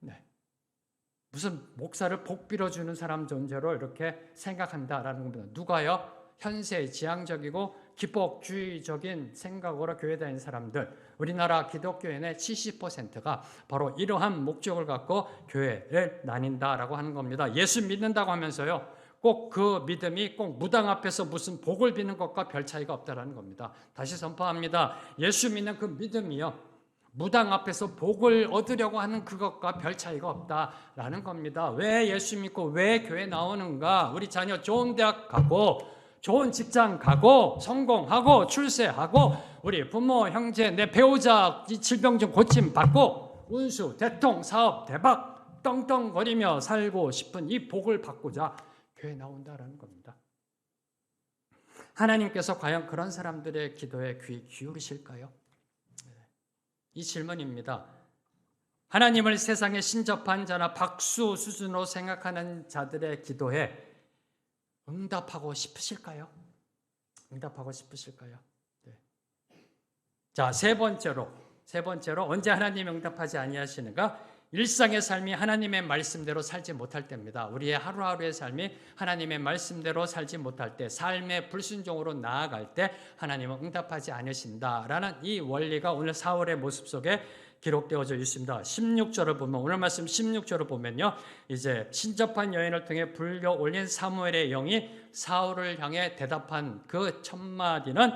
무슨 목사를 복 빌어주는 사람 존재로 이렇게 생각한다라는 겁니다. 누가요? 현세지향적이고 기복주의적인 생각으로 교회 다니는 사람들, 우리나라 기독교인의 70%가 바로 이러한 목적을 갖고 교회를 다닌다라고 하는 겁니다. 예수 믿는다고 하면서요, 꼭 그 믿음이 꼭 무당 앞에서 무슨 복을 비는 것과 별 차이가 없다라는 겁니다. 다시 선포합니다. 예수 믿는 그 믿음이요, 무당 앞에서 복을 얻으려고 하는 그것과 별 차이가 없다라는 겁니다. 왜 예수 믿고 왜 교회 나오는가? 우리 자녀 좋은 대학 가고 좋은 직장 가고 성공하고 출세하고 우리 부모, 형제, 내 배우자 이 질병 좀 고침 받고 운수, 대통, 사업 대박 떵떵거리며 살고 싶은 이 복을 받고자 교회 나온다라는 겁니다. 하나님께서 과연 그런 사람들의 기도에 귀 기울이실까요? 이 질문입니다. 하나님을 세상에 신접한 자나 박수 수준으로 생각하는 자들의 기도에 응답하고 싶으실까요? 자, 세 번째로 언제 하나님이 응답하지 아니하시는가? 일상의 삶이 하나님의 말씀대로 살지 못할 때입니다. 우리의 하루하루의 삶이 하나님의 말씀대로 살지 못할 때, 삶의 불순종으로 나아갈 때 하나님은 응답하지 않으신다라는 이 원리가 오늘 사울의 모습 속에 기록되어져 있습니다. 16절을 보면, 오늘 말씀 16절을 보면요, 이제 신접한 여인을 통해 불려 올린 사무엘의 영이 사울을 향해 대답한 그 첫 마디는,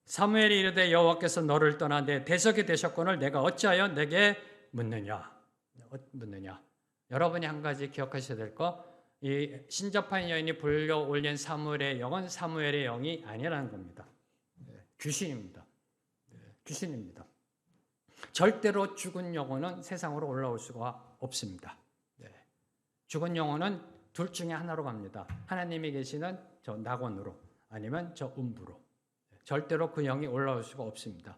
사무엘이 이르되 여호와께서 너를 떠나 내 대적이 되셨거늘 내가 어찌하여 내게 묻느냐. 여러분이 한 가지 기억하셔야 될 거, 이 신접한 여인이 불려 올린 사무엘의 영은 사무엘의 영이 아니라는 겁니다. 귀신입니다. 절대로 죽은 영혼은 세상으로 올라올 수가 없습니다. 죽은 영혼은 둘 중에 하나로 갑니다. 하나님이 계시는 저 낙원으로, 아니면 저 음부로. 절대로 그 영이 올라올 수가 없습니다.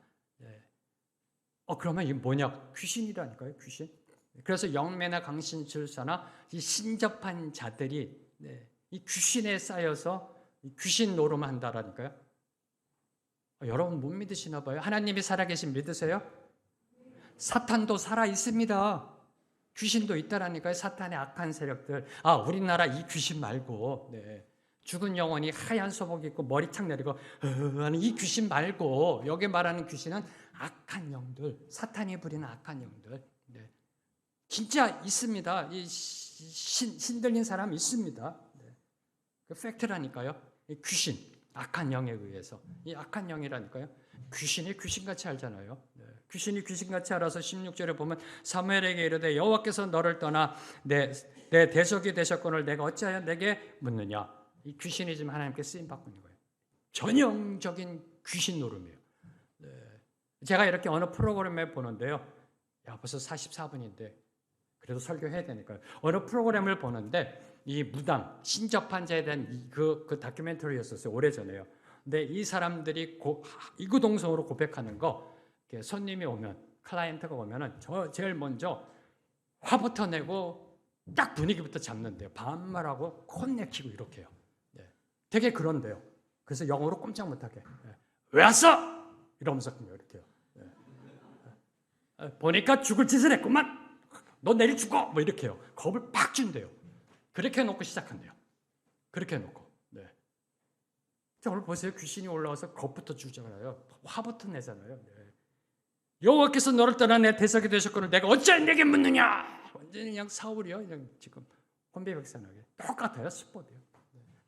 그러면 이게 뭐냐? 귀신이라니까요, 귀신. 그래서 영매나 강신술사나 이 신접한 자들이 이 귀신에 쌓여서 이 귀신 노름한다라니까요. 여러분 못 믿으시나 봐요. 하나님이 살아계신 믿으세요? 사탄도 살아 있습니다. 귀신도 있다라니까요. 사탄의 악한 세력들. 우리나라 이 귀신 말고 죽은 영혼이 하얀 소복 입고 머리 탁 내리고 하는 이 귀신 말고 여기 말하는 귀신은 악한 영들, 사탄이 부리는 악한 영들. 진짜 있습니다. 이 신들린 사람 있습니다. 그 팩트라니까요. 이 귀신, 악한 영에 의해서. 이 악한 영이라니까요. 귀신이 귀신같이 알잖아요. 귀신이 귀신같이 알아서 16절에 보면 사무엘에게 이르되 여호와께서 너를 떠나 내 대적이 되셨거늘 내가 어찌하여 내게 묻느냐. 이 귀신이 지금 하나님께 쓰임 받고 있는 거예요. 전형적인 귀신 노름이에요. 제가 이렇게 어느 프로그램에 보는데요. 벌써 44분인데 그래도 설교해야 되니까요. 어느 프로그램을 보는데 이 무당, 신접한 자에 대한 그 다큐멘터리였었어요. 오래전에요. 근데 이 사람들이 이구동성으로 고백하는 거 손님이 오면, 클라이언트가 오면은 제일 먼저 화부터 내고 딱 분위기부터 잡는데요. 반말하고 콘 내키고 이렇게 해요. 되게 그런데요. 그래서 영어로 꼼짝 못하게. 왜 왔어? 이러면서 그냥 이렇게 해요. 보니까 죽을 짓을 했구만. 너 내일 죽어. 뭐 이렇게 해요. 겁을 팍 준대요. 그렇게 해놓고 시작한대요. 그렇게 해놓고. 자, 오늘 보세요. 귀신이 올라와서 겁부터 주잖아요. 화부터 내잖아요. 여호와께서 너를 떠나 내 대적이 되셨거늘 내가 어찌하여 내게 묻느냐. 완전히 그냥 사울이요. 그냥 지금 혼비백산하게 똑같아요. 수법이요.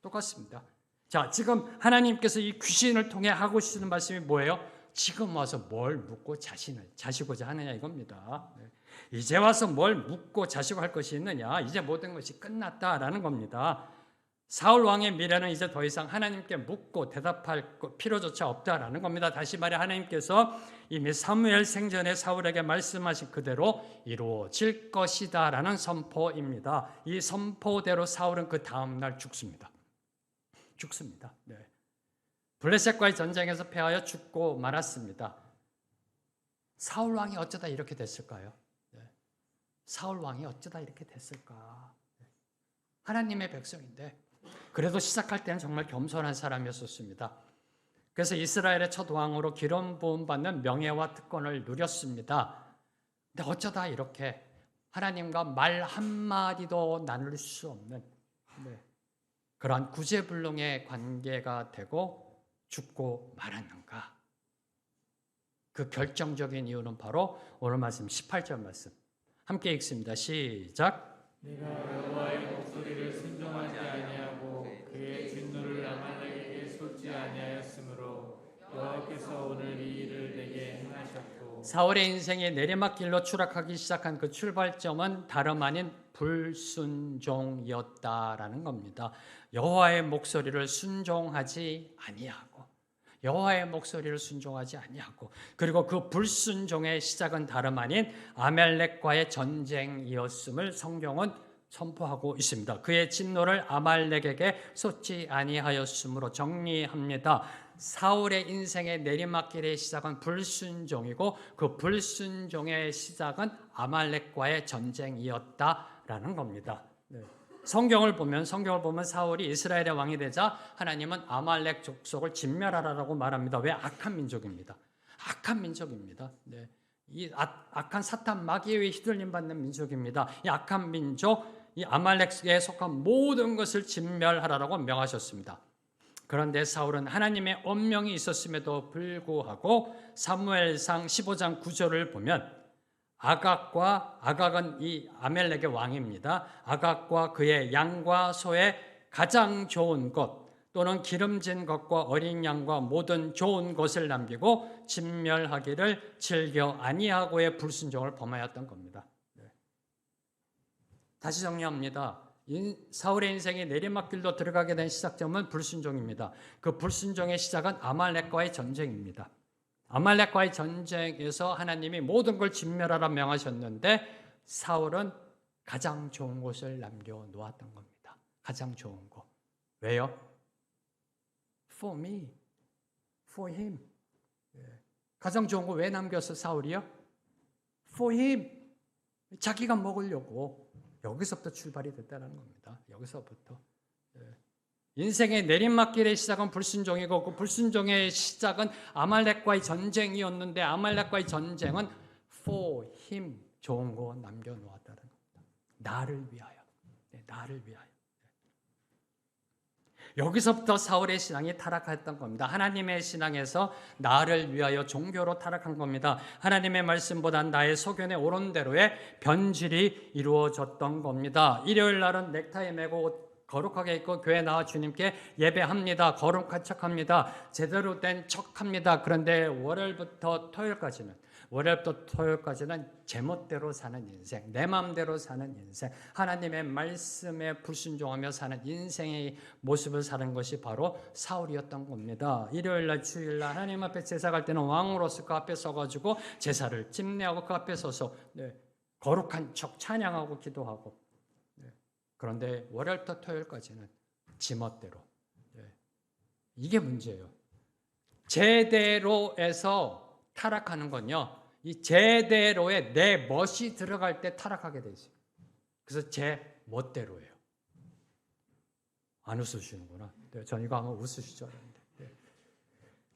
똑같습니다. 자, 지금 하나님께서 이 귀신을 통해 하고 싶은 말씀이 뭐예요? 지금 와서 뭘 묻고 자시고자 하느냐 이겁니다. 이제 와서 뭘 묻고 자시고 할 것이 있느냐? 이제 모든 것이 끝났다라는 겁니다. 사울 왕의 미래는 이제 더 이상 하나님께 묻고 대답할 필요조차 없다라는 겁니다. 다시 말해 하나님께서 이미 사무엘 생전에 사울에게 말씀하신 그대로 이루어질 것이다라는 선포입니다. 이 선포대로 사울은 그 다음 날 죽습니다. 블레셋과의 전쟁에서 패하여 죽고 말았습니다. 사울 왕이 어쩌다 이렇게 됐을까요? 사울 왕이 어쩌다 이렇게 됐을까? 하나님의 백성인데 그래도 시작할 때는 정말 겸손한 사람이었습니다. 그래서 이스라엘의 첫 왕으로 기름 부음 받는 명예와 특권을 누렸습니다. 근데 어쩌다 이렇게 하나님과 말 한마디도 나눌 수 없는 그러한 구제불능의 관계가 되고 죽고 말았는가? 그 결정적인 이유는 바로 오늘 말씀 18절 말씀 함께 읽습니다. 시작. 내가 여호와의 목소리를 순종하지 아니하고 그의 진노를 아말렉에게 쏟지 아니하였으므로 여호와께서 오늘 이 일을 내게 행하셨고. 사울의 인생이 내리막길로 추락하기 시작한 그 출발점은 다름 아닌 불순종이었다라는 겁니다. 여호와의 목소리를 순종하지 아니하고 여호와의 목소리를 순종하지 아니하고 그리고 그 불순종의 시작은 다름 아닌 아말렉과의 전쟁이었음을 성경은 선포하고 있습니다. 그의 진노를 아말렉에게 쏟지 아니하였으므로 정리합니다. 사울의 인생의 내리막길의 시작은 불순종이고 그 불순종의 시작은 아말렉과의 전쟁이었다라는 겁니다. 성경을 보면 사울이 이스라엘의 왕이 되자 하나님은 아말렉 족속을 진멸하라고 말합니다. 왜? 악한 민족입니다. 악한 민족입니다. 이 악한 사탄 마귀에 휘둘림 받는 민족입니다. 이 악한 민족, 이 아말렉에 속한 모든 것을 진멸하라고 명하셨습니다. 그런데 사울은 하나님의 엄명이 있었음에도 불구하고 사무엘상 15장 9절을 보면 아각은 이 아말렉의 왕입니다. 아각과 그의 양과 소의 가장 좋은 것 또는 기름진 것과 어린 양과 모든 좋은 것을 남기고 진멸하기를 즐겨 아니하고의 불순종을 범하였던 겁니다. 다시 정리합니다. 사울의 인생이 내리막길로 들어가게 된 시작점은 불순종입니다. 그 불순종의 시작은 아말렉과의 전쟁입니다. 아말렉과의 전쟁에서 하나님이 모든 걸 진멸하라 명하셨는데 사울은 가장 좋은 것을 남겨놓았던 겁니다. 가장 좋은 것. 왜요? For me, for him. 가장 좋은 거 왜 남겼어 사울이요? for him. 자기가 먹으려고 여기서부터 출발이 됐다는 겁니다. 여기서부터. 인생의 내리막길의 시작은 불순종이고 그 불순종의 시작은 아말렉과의 전쟁이었는데 아말렉과의 전쟁은 for him, 좋은 거 남겨놓았다는 겁니다. 나를 위하여. 나를 위하여. 여기서부터 사울의 신앙이 타락했던 겁니다. 하나님의 신앙에서 나를 위하여 종교로 타락한 겁니다. 하나님의 말씀보다 나의 소견에 옳은 대로의 변질이 이루어졌던 겁니다. 일요일 날은 넥타이 매고 옷 거룩하게 입고 교회 나와 주님께 예배합니다. 거룩한 척합니다. 제대로 된 척합니다. 그런데 월요일부터 토요일까지는 제멋대로 사는 인생, 내 마음대로 사는 인생, 하나님의 말씀에 불순종하며 사는 인생의 모습을 사는 것이 바로 사울이었던 겁니다. 일요일날 주일날 하나님 앞에 제사 갈 때는 왕으로서 그 앞에 서가지고 제사를 집례하고 그 앞에 서서 거룩한 척 찬양하고 기도하고, 그런데 월요일부터 토요일까지는 지멋대로. 이게 문제예요. 제대로에서 타락하는 건요, 이 제대로에 내 멋이 들어갈 때 타락하게 돼 있어요. 그래서 제 멋대로예요. 안 웃으시는구나. 전 이거 아마 웃으실 줄 알았는데.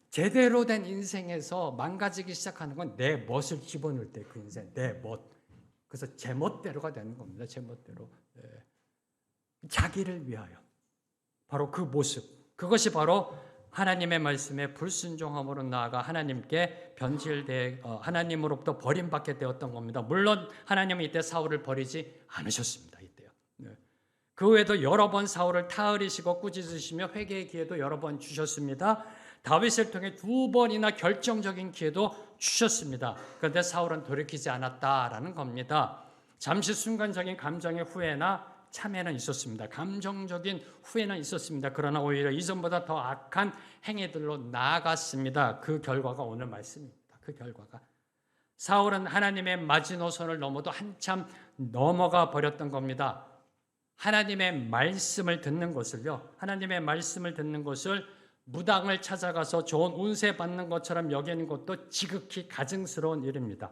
제대로 된 인생에서 망가지기 시작하는 건 내 멋을 집어넣을 때 그 인생, 내 멋. 그래서 제 멋대로가 되는 겁니다. 제 멋대로. 자기를 위하여. 바로 그 모습. 그것이 바로 하나님의 말씀에 불순종함으로 나아가 하나님께 하나님으로부터 버림받게 되었던 겁니다. 물론 하나님은 이때 사울을 버리지 않으셨습니다. 이때요. 그 외에도 여러 번 사울을 타으리시고 꾸짖으시며 회개의 기회도 여러 번 주셨습니다. 다윗을 통해 2번이나 결정적인 기회도 주셨습니다. 그런데 사울은 돌이키지 않았다라는 겁니다. 잠시 순간적인 감정의 후회나 참회는 있었습니다. 감정적인 후회는 있었습니다. 그러나 오히려 이전보다 더 악한 행위들로 나아갔습니다. 그 결과가 오늘 말씀입니다. 그 결과가 사울은 하나님의 마지노선을 넘어도 한참 넘어가 버렸던 겁니다. 하나님의 말씀을 듣는 것을요, 하나님의 말씀을 듣는 것을 무당을 찾아가서 좋은 운세 받는 것처럼 여기는 것도 지극히 가증스러운 일입니다.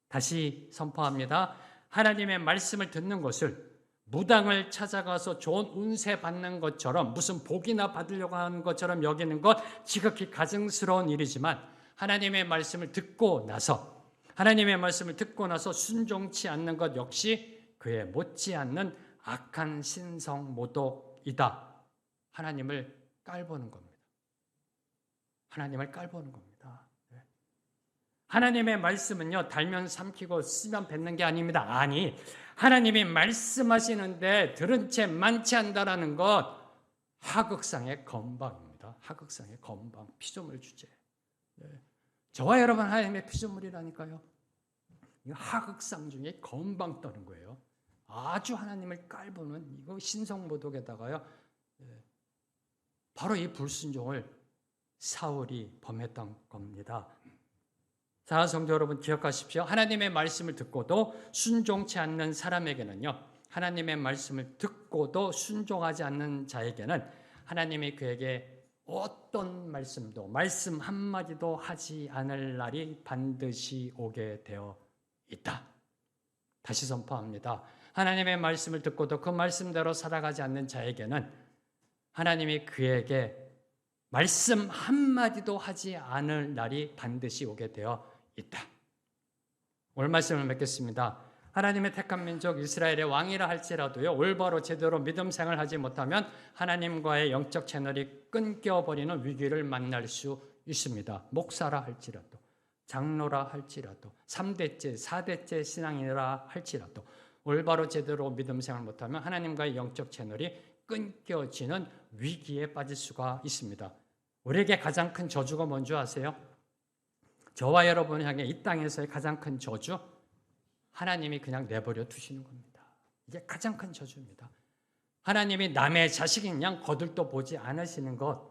다시 선포합니다. 하나님의 말씀을 듣는 것을 무당을 찾아가서 좋은 운세 받는 것처럼 무슨 복이나 받으려고 하는 것처럼 여기는 것 지극히 가증스러운 일이지만 하나님의 말씀을 듣고 나서 순종치 않는 것 역시 그에 못지않는 악한 신성모독이다. 하나님을 깔보는 겁니다. 하나님을 깔보는 겁니다. 하나님의 말씀은요, 달면 삼키고 쓰면 뱉는 게 아닙니다. 아니, 하나님이 말씀하시는데 들은 채 만취한다라는 것, 하극상의 건방입니다. 하극상의 건방, 피조물 주제. 저와 여러분 하나님의 피조물이라니까요. 하극상 중에 건방 떠는 거예요. 아주 하나님을 깔보는 이거 신성모독에다가요, 바로 이 불순종을 사울이 범했던 겁니다. 자, 성도 여러분 기억하십시오. 하나님의 말씀을 듣고도 순종치 않는 사람에게는요, 하나님의 말씀을 듣고도 순종하지 않는 자에게는 하나님이 그에게 어떤 말씀도, 말씀 한마디도 하지 않을 날이 반드시 오게 되어 있다. 다시 선포합니다. 하나님의 말씀을 듣고도 그 말씀대로 살아가지 않는 자에게는 하나님이 그에게 말씀 한마디도 하지 않을 날이 반드시 오게 되어 있다. 오늘 말씀을 맺겠습니다. 하나님의 택한 민족 이스라엘의 왕이라 할지라도요, 올바로 제대로 믿음 생활을 하지 못하면 하나님과의 영적 채널이 끊겨버리는 위기를 만날 수 있습니다. 목사라 할지라도, 장로라 할지라도, 3대째, 4대째 신앙이라 할지라도 올바로 제대로 믿음 생활을 못하면 하나님과의 영적 채널이 끊겨지는 위기에 빠질 수가 있습니다. 우리에게 가장 큰 저주가 뭔지 아세요? 저와 여러분을 향해 이 땅에서의 가장 큰 저주, 하나님이 그냥 내버려 두시는 겁니다. 이게 가장 큰 저주입니다. 하나님이 남의 자식인 양 거들떠 보지 않으시는 것,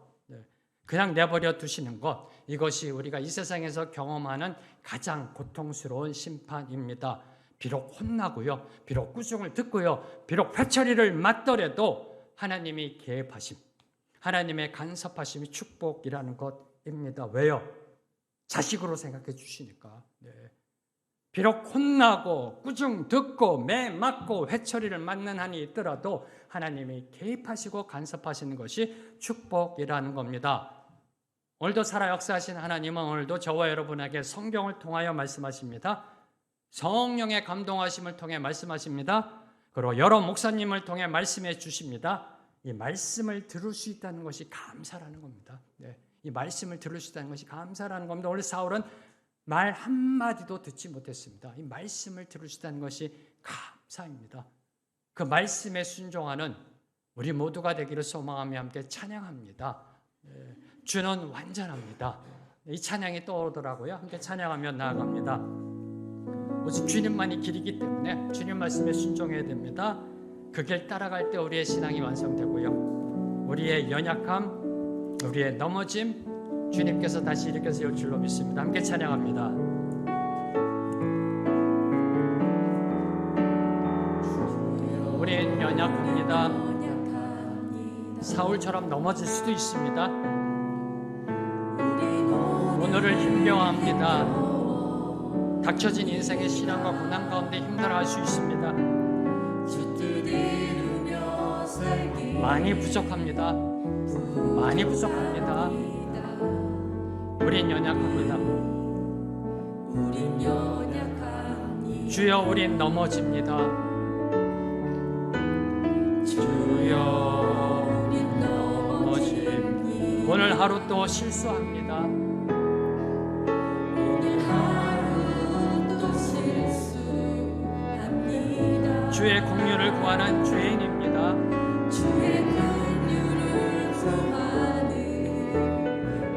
그냥 내버려 두시는 것, 이것이 우리가 이 세상에서 경험하는 가장 고통스러운 심판입니다. 비록 혼나고요, 비록 꾸중을 듣고요, 비록 회초리를 맞더라도 하나님이 개입하심, 하나님의 간섭하심이 축복이라는 것입니다. 왜요? 자식으로 생각해 주시니까. 비록 혼나고 꾸중 듣고 매 맞고 회초리를 맞는 한이 있더라도 하나님이 개입하시고 간섭하시는 것이 축복이라는 겁니다. 오늘도 살아 역사하신 하나님은 오늘도 저와 여러분에게 성경을 통하여 말씀하십니다. 성령의 감동하심을 통해 말씀하십니다. 그리고 여러 목사님을 통해 말씀해 주십니다. 이 말씀을 들을 수 있다는 것이 감사라는 겁니다. 네, 이 말씀을 들을 수 있다는 것이 감사라는 겁니다. 오늘 사울은 말 한마디도 듣지 못했습니다. 이 말씀을 들을 수 있다는 것이 감사입니다. 그 말씀에 순종하는 우리 모두가 되기를 소망하며 함께 찬양합니다. 주는 완전합니다. 이 찬양이 떠오르더라고요. 함께 찬양하며 나아갑니다. 오직 주님만이 길이기 때문에 주님 말씀에 순종해야 됩니다. 그 길 따라갈 때 우리의 신앙이 완성되고요. 우리의 연약함, 우리의 넘어짐 주님께서 다시 일으켜 세울 줄로 믿습니다. 함께 찬양합니다. 우리는 연약합니다. 사울처럼 넘어질 수도 있습니다. 오늘을 힘겨워합니다. 닥쳐진 인생의 시련과 고난 가운데 힘들어할 수 있습니다. 많이 부족합니다. 많이 부족합니다. 우린 연약합니다. 주여 우린 넘어집니다. 주여 우린 넘어집니다. 오늘 하루 또 실수합니다. 주의 긍휼을 구하는 죄인입니다. 주의 긍휼을 구하는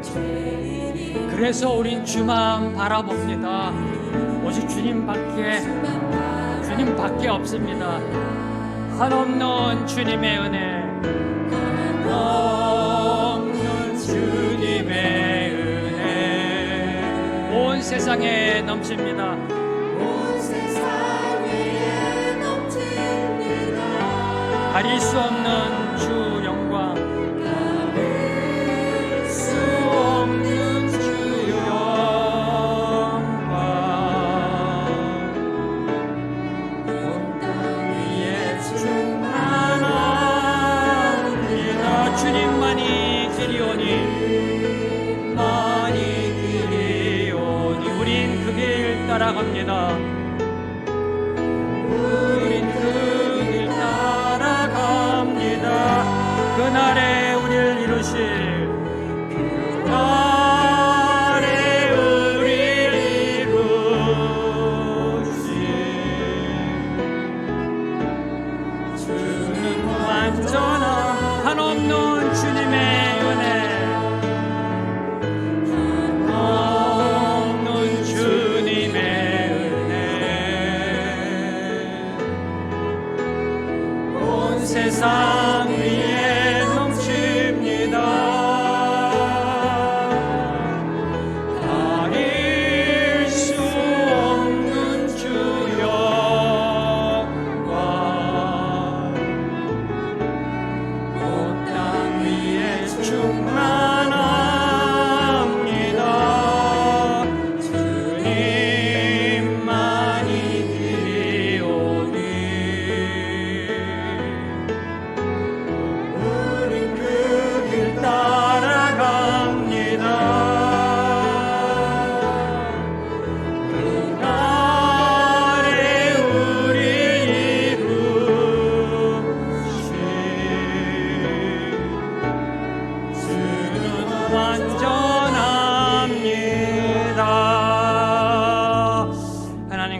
죄인입니다. 그래서 우린 주만 바라봅니다. 오직 주님밖에 없습니다. 한없는 주님의 은혜, 한없는 주님의 은혜 온 세상에 넘칩니다. 가릴 수 없는 주 영광, 가릴 수 없는 주 영광, 온 땅 위에 충만합니다. 주님만이 길이오니, 만이 길이오니, 우린 그 길 따라갑니다. 그날에 우리를 이루실, 그날에 우리를 이루실 주는 완전한 한없는 주님의 은혜, 한없는 주님의 은혜 온 세상 위에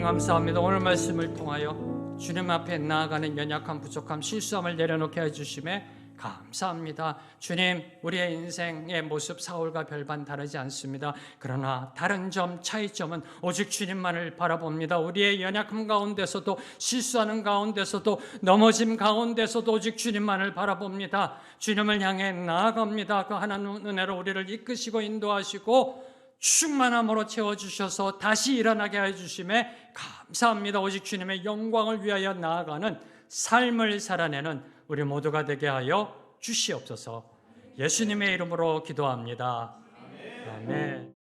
감사합니다. 오늘 말씀을 통하여 주님 앞에 나아가는 연약함, 부족함, 실수함을 내려놓게 해주심에 감사합니다. 주님, 우리의 인생의 모습 사울과 별반 다르지 않습니다. 그러나 다른 점, 차이점은 오직 주님만을 바라봅니다. 우리의 연약함 가운데서도, 실수하는 가운데서도, 넘어짐 가운데서도 오직 주님만을 바라봅니다. 주님을 향해 나아갑니다. 그 하나님 은혜로 우리를 이끄시고 인도하시고 충만함으로 채워주셔서 다시 일어나게 해주심에 감사합니다. 오직 주님의 영광을 위하여 나아가는 삶을 살아내는 우리 모두가 되게 하여 주시옵소서. 예수님의 이름으로 기도합니다. 아멘.